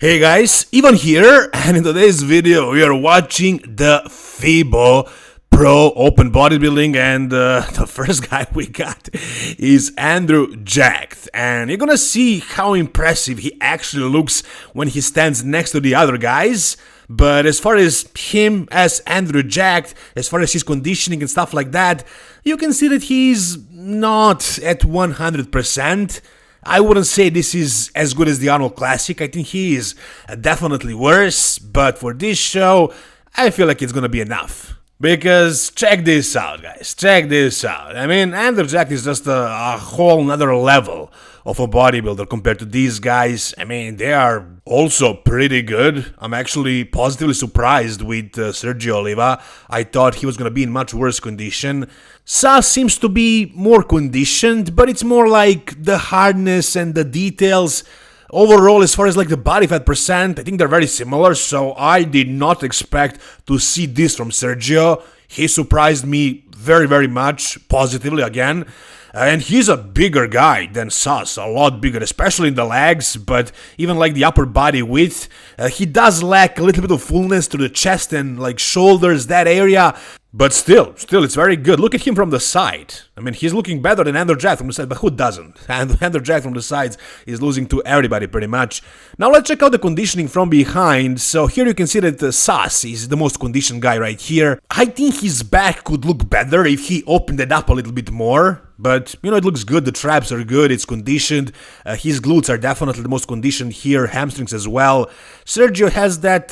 Hey guys, Ivan here, and in today's video we are watching the FIBO Pro Open Bodybuilding, and the first guy we got is Andrew Jacked, and you're gonna see how impressive he actually looks when he stands next to the other guys. But as far as him as Andrew Jacked, as far as his conditioning and stuff like that, you can see that he's not at 100%. I wouldn't say this is as good as the Arnold Classic. I think he is definitely worse, but for this show, I feel like it's gonna be enough. Because check this out, guys. Check this out. I mean, Andrew Jacked is just a whole nother level of a bodybuilder compared to these guys. I mean, they are also pretty good. I'm actually positively surprised with Sergio Oliva. I thought he was going to be in much worse condition. Sas seems to be more conditioned, but it's more like the hardness and the details. Overall, as far as like the body fat percent, I think they're very similar, so I did not expect to see this from Sergio. He surprised me very much, positively again. And he's a bigger guy than Sas, a lot bigger, especially in the legs, but even like the upper body width, he does lack a little bit of fullness to the chest and like shoulders, that area. But still, it's very good. Look at him from the side. I mean, he's looking better than Andrew Jacked from the side, but who doesn't? And Andrew Jacked from the sides is losing to everybody pretty much. Now let's check out the conditioning from behind. So here you can see that Sas is the most conditioned guy right here. I think his back could look better if he opened it up a little bit more. But, you know, it looks good, the traps are good, it's conditioned, his glutes are definitely the most conditioned here, hamstrings as well. Sergio has that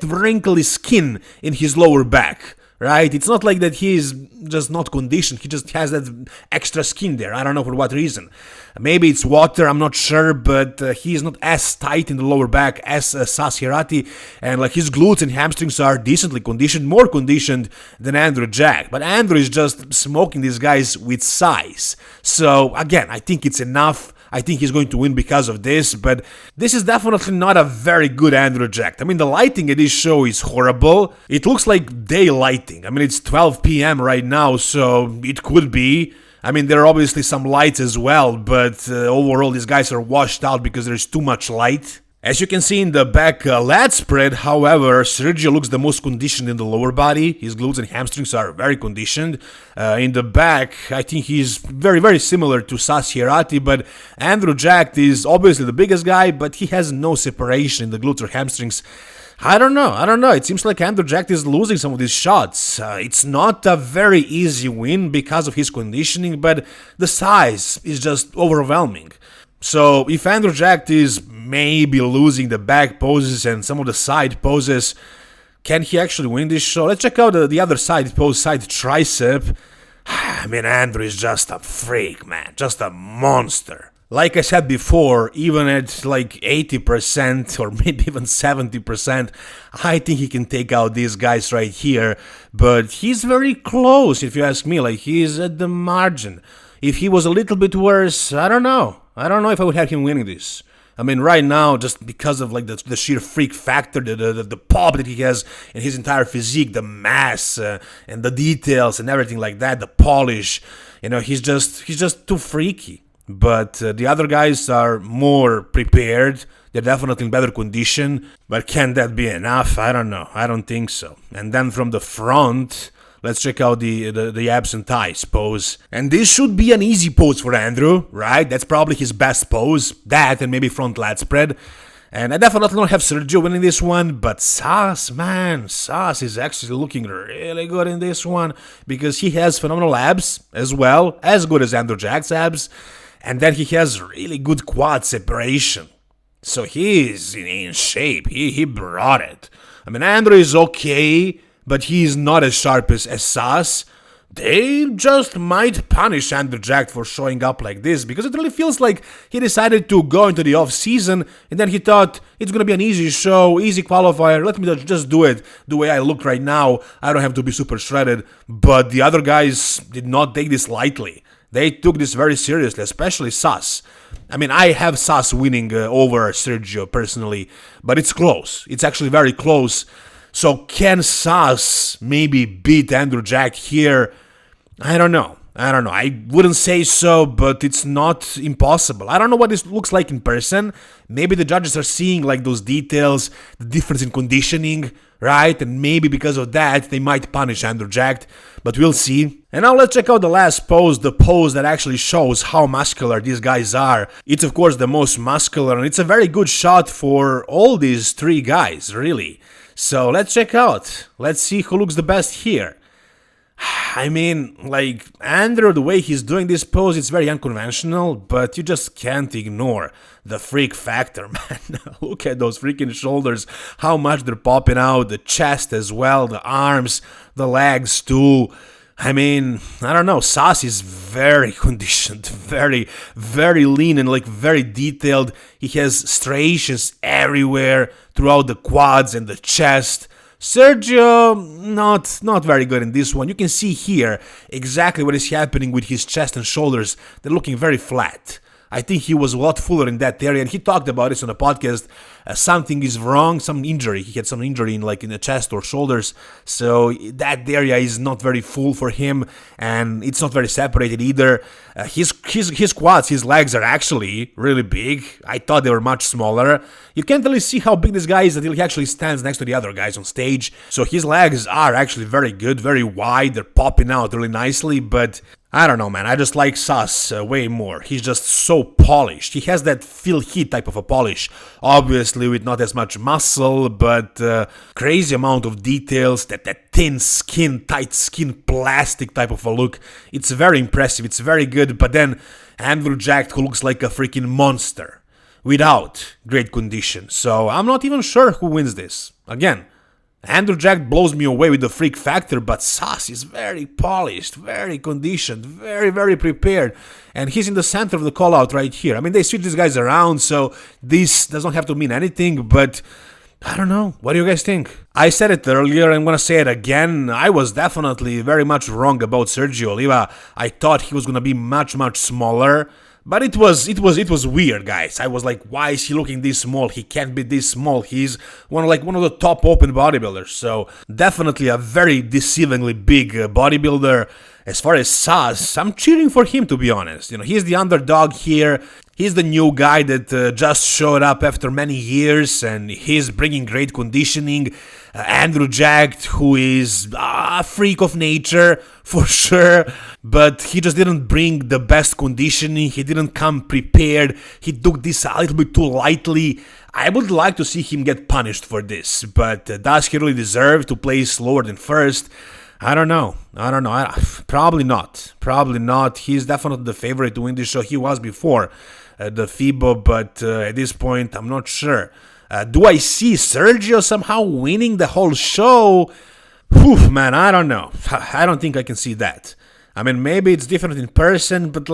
wrinkly skin in his lower back, right? It's not like that he's just not conditioned, he just has that extra skin there, I don't know for what reason. Maybe it's water, I'm not sure, but he's not as tight in the lower back as Sas Heirati, and like his glutes and hamstrings are decently conditioned, more conditioned than Andrew Jacked. But Andrew is just smoking these guys with size. So again, I think it's enough. I think he's going to win because of this, but this is definitely not a very good Andrew Jacked. I mean, the lighting at this show is horrible. It looks like day lighting. I mean, it's 12 p.m. right now, so it could be. I mean, there are obviously some lights as well, but overall these guys are washed out because there's too much light. As you can see in the back lat spread, however, Sergio looks the most conditioned in the lower body. His glutes and hamstrings are very conditioned. In the back, I think he's very similar to Sas Heirati, but Andrew Jacked is obviously the biggest guy, but he has no separation in the glutes or hamstrings. I don't know. It seems like Andrew Jacked is losing some of these shots. It's not a very easy win because of his conditioning, but the size is just overwhelming. So if Andrew Jacked is maybe losing the back poses and some of the side poses, can he actually win this show? Let's check out the other side pose, side tricep. I mean, Andrew is just a freak, man. Just a monster. Like I said before, even at like 80% or maybe even 70%, I think he can take out these guys right here. But he's very close, if you ask me. Like, he's at the margin. If he was a little bit worse, I don't know. I don't know if I would have him winning this. I mean, right now, just because of like the sheer freak factor, the pop that he has in his entire physique, the mass and the details and everything like that, the polish, you know, he's just too freaky. But the other guys are more prepared. They're definitely in better condition. But can that be enough? I don't know. I don't think so. And then from the front, let's check out the abs and thighs pose. And this should be an easy pose for Andrew, right? That's probably his best pose. That and maybe front lat spread. And I definitely don't have Sergio winning this one, but Sas, man, Sas is actually looking really good in this one because he has phenomenal abs as well, as good as Andrew Jacked's abs. And then he has really good quad separation. So he is in shape. He brought it. I mean, Andrew is okay, but he is not as sharp as Sas. They just might punish Andrew Jacked for showing up like this, because it really feels like he decided to go into the off-season, and then he thought, it's gonna be an easy show, easy qualifier, let me just do it the way I look right now, I don't have to be super shredded. But the other guys did not take this lightly. They took this very seriously, especially Sas. I mean, I have Sas winning over Sergio personally, but it's close. It's actually very close. So can Sas maybe beat Andrew Jacked here? I don't know. I don't know. I wouldn't say so, but it's not impossible. I don't know what this looks like in person. Maybe the judges are seeing like those details, the difference in conditioning, right? And maybe because of that, they might punish Andrew Jack, but we'll see. And now let's check out the last pose, the pose that actually shows how muscular these guys are. It's of course the most muscular, and it's a very good shot for all these three guys, really. So let's check out. Let's see who looks the best here. I mean, like, Andrew, the way he's doing this pose, it's very unconventional, but you just can't ignore the freak factor, man. Look at those freaking shoulders, how much they're popping out, the chest as well, the arms, the legs too. I mean, I don't know, Sas is very conditioned, very, very lean and like very detailed. He has striations everywhere throughout the quads and the chest. Sergio, not very good in this one. You can see here exactly what is happening with his chest and shoulders. They're looking very flat. I think he was a lot fuller in that area, and he talked about this on a podcast. Something is wrong, some injury. He had some injury in the chest or shoulders, so that area is not very full for him, and it's not very separated either. His quads, his legs are actually really big. I thought they were much smaller. You can't really see how big this guy is until he actually stands next to the other guys on stage. So his legs are actually very good, very wide. They're popping out really nicely, but I don't know, man. I just like Sas way more. He's just so polished. He has that Phil Heath type of a polish. Obviously with not as much muscle, but crazy amount of details. That thin skin, tight skin, plastic type of a look. It's very impressive. It's very good. But then Andrew Jack, who looks like a freaking monster without great condition. So I'm not even sure who wins this. Again, Andrew Jack blows me away with the freak factor, but Sas is very polished, very conditioned, very, very prepared. And he's in the center of the call-out right here. I mean, they switch these guys around, so this doesn't have to mean anything, but I don't know. What do you guys think? I said it earlier, I'm gonna say it again. I was definitely very much wrong about Sergio Oliva. I thought he was gonna be much, much smaller. But it was weird, guys. I was like, why is he looking this small? He can't be this small. He's one of the top open bodybuilders. So definitely a very deceivingly big bodybuilder. As far as Sas, I'm cheering for him, to be honest. He's the underdog here. He's the new guy that just showed up after many years, and he's bringing great conditioning. Andrew Jack, who is a freak of nature, for sure, but he just didn't bring the best conditioning. He didn't come prepared. He took this a little bit too lightly. I would like to see him get punished for this, but does he really deserve to place lower than first? I don't know. Probably not. He's definitely the favorite to win this show. He was before the FIBO, but at this point, I'm not sure. Do I see Sergio somehow winning the whole show? Whew, man, I don't know. I don't think I can see that. I mean, maybe it's different in person, but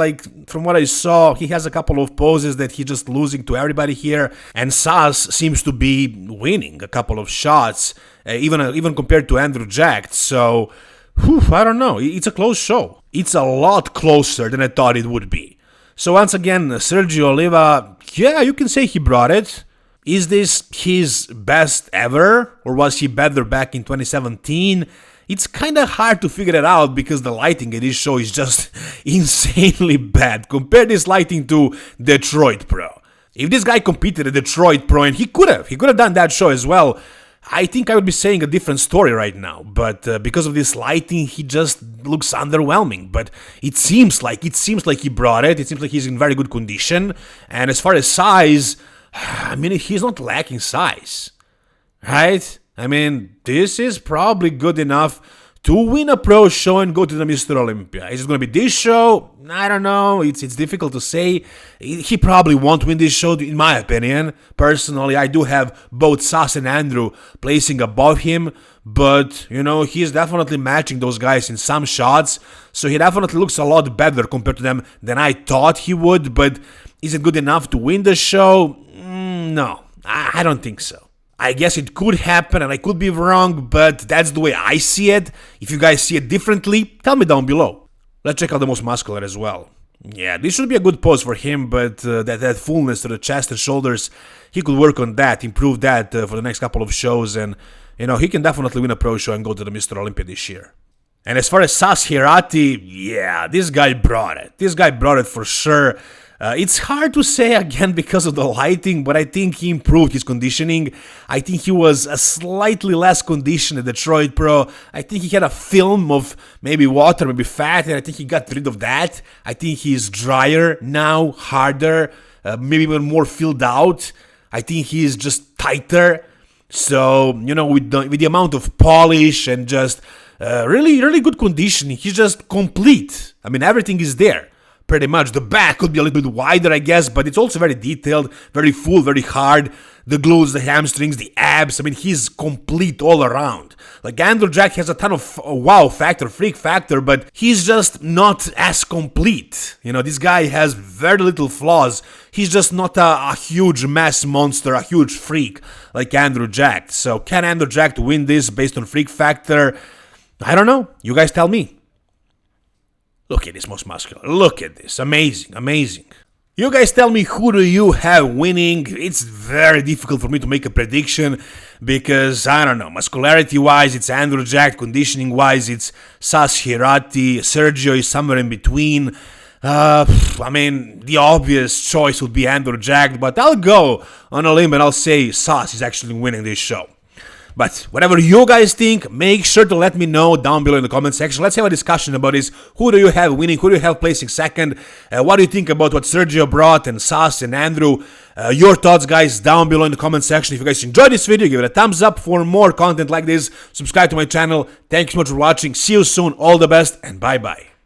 from what I saw, he has a couple of poses that he's just losing to everybody here, and Sas seems to be winning a couple of shots, even compared to Andrew Jack. So, I don't know. It's a close show. It's a lot closer than I thought it would be. So once again, Sergio Oliva, yeah, you can say he brought it. Is this his best ever, or was he better back in 2017? It's kind of hard to figure it out because the lighting at this show is just insanely bad. Compare this lighting to Detroit Pro. If this guy competed at Detroit Pro, and he could have done that show as well, I think I would be saying a different story right now. But because of this lighting, he just looks underwhelming. But it seems like he brought it. It seems like he's in very good condition. And as far as size, I mean, he's not lacking size, right? I mean, this is probably good enough to win a pro show and go to the Mr. Olympia. Is it going to be this show? I don't know. It's difficult to say. He probably won't win this show, in my opinion. Personally, I do have both Sas and Andrew placing above him, but, he's definitely matching those guys in some shots, so he definitely looks a lot better compared to them than I thought he would, but is it good enough to win the show? No, I don't think so. I guess it could happen and I could be wrong, but that's the way I see it. If you guys see it differently, tell me down below. Let's check out the most muscular as well. Yeah, this should be a good pose for him, but that fullness to the chest and shoulders, he could work on that, improve that for the next couple of shows, and he can definitely win a pro show and go to the Mr. Olympia this year. And as far as Heirati, yeah, this guy brought it. This guy brought it for sure. It's hard to say again because of the lighting, but I think he improved his conditioning. I think he was a slightly less conditioned at Detroit Pro. I think he had a film of maybe water, maybe fat, and I think he got rid of that. I think he's drier now, harder, maybe even more filled out. I think he's just tighter. So, with the amount of polish and just really, really good conditioning, he's just complete. I mean, everything is there. Pretty much. The back could be a little bit wider, I guess, but it's also very detailed, very full, very hard. The glutes, the hamstrings, the abs. I mean, he's complete all around. Like, Andrew Jack has a ton of wow factor, freak factor, but he's just not as complete. This guy has very little flaws. He's just not a huge mass monster, a huge freak like Andrew Jack. So, can Andrew Jack win this based on freak factor? I don't know. You guys tell me. Look at this most muscular. Look at this. Amazing, amazing. You guys tell me, who do you have winning? It's very difficult for me to make a prediction because, I don't know, muscularity-wise, it's Andrew Jack. Conditioning-wise, it's Heirati. Sergio is somewhere in between. I mean, the obvious choice would be Andrew Jack, but I'll go on a limb and I'll say Sas is actually winning this show. But whatever you guys think, make sure to let me know down below in the comment section. Let's have a discussion about this. Who do you have winning? Who do you have placing second? What do you think about what Sergio brought and Sas and Andrew? Your thoughts, guys, down below in the comment section. If you guys enjoyed this video, give it a thumbs up for more content like this. Subscribe to my channel. Thank you so much for watching. See you soon. All the best and bye-bye.